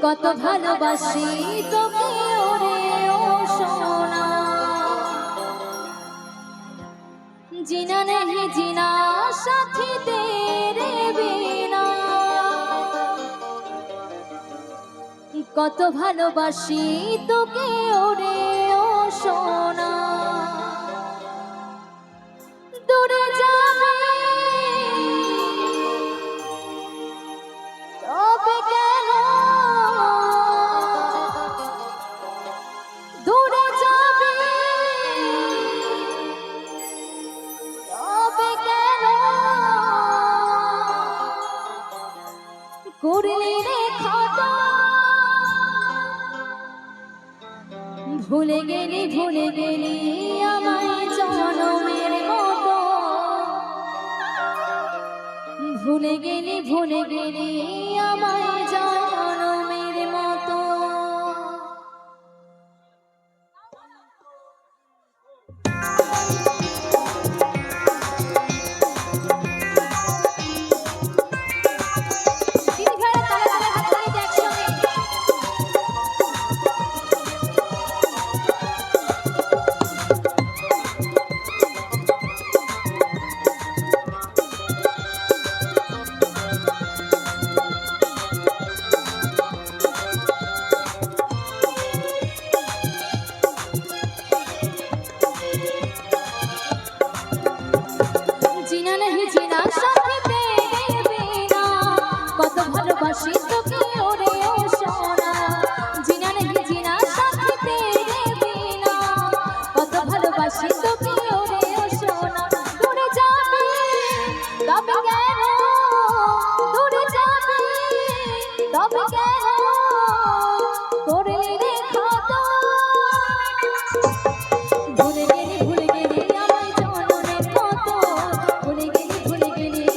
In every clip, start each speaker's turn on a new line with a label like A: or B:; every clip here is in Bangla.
A: কত ভালোবাসি তোকে ওরে ও সোনা, জিনা नहीं जीना साथी तेरे बिना। কত ভালোবাসি তোকে ওরে ও সোনা, দূরে যাবে তবে কেন, দূরে যাবে তবে কেন, করলি রে খাতা ভুলে গেলি আমায় জনমের মতো, ভুলে গেলি আমায় জনমের মতো। জিনা नहीं जीना साथी तेरे बिना, কত ভালোবাসি তোকে ওরে ও সোনা, জিনা नहीं जीना साथी तेरे बिना, কত ভালোবাসি তোকে ওরে ও সোনা। দূরে যাবে তবে কেন, দূরে যাবে তবে কেন, করলি রে খাতা ভুলে গেলি আমায় জনমের মতো, ভুলে গেলি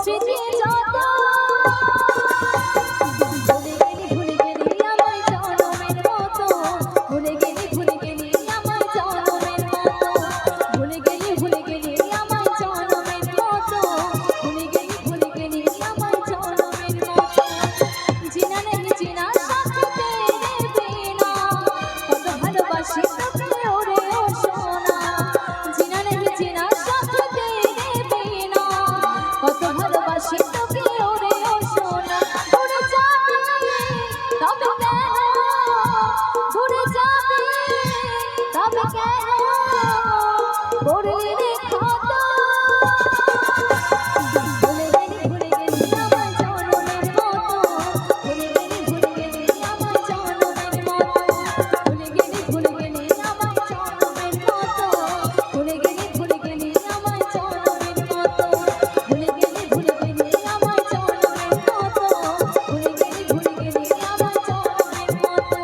A: স্মৃতি যত ভুলে গেলি আমার জনমের মতো, ভুলে গেলি আমার জনমের মতো, ভুলে গেলি আমার জনমের মতো, ভুলে গেলি আমার জনমের মতো। জিনা নেই জিনা সাথে তেরে বিনা, কত ভালোবাসি তোকে ওরে ও সোনা। জিনা নেই জিনা সাথে তেরে বিনা, কত ভালোবাসি তোকে ওরে ও সোনা। ঘুরে যাবি তবে কেন, ঘুরে যাবি তবে কেন, করলি রে ক্ষত। ভুলে গেলি আমার জনমের মতো, ভুলে গেলি আমার জনমের মতো, ভুলে গেলি আমার জনমের মতো, ভুলে গেলি আমার জনমের মতো, ভুলে গেলি আমার জনমের মতো, ভুলে গেলি আমার জনমের মতো, ভুলে গেলি আমার জনমের মতো,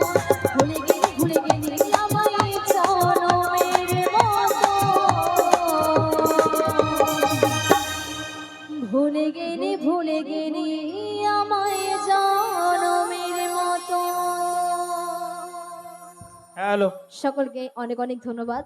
A: ভুলে গেলি আমায় জনমের মতো।
B: হ্যালো।
A: সকলকে অনেক অনেক ধন্যবাদ।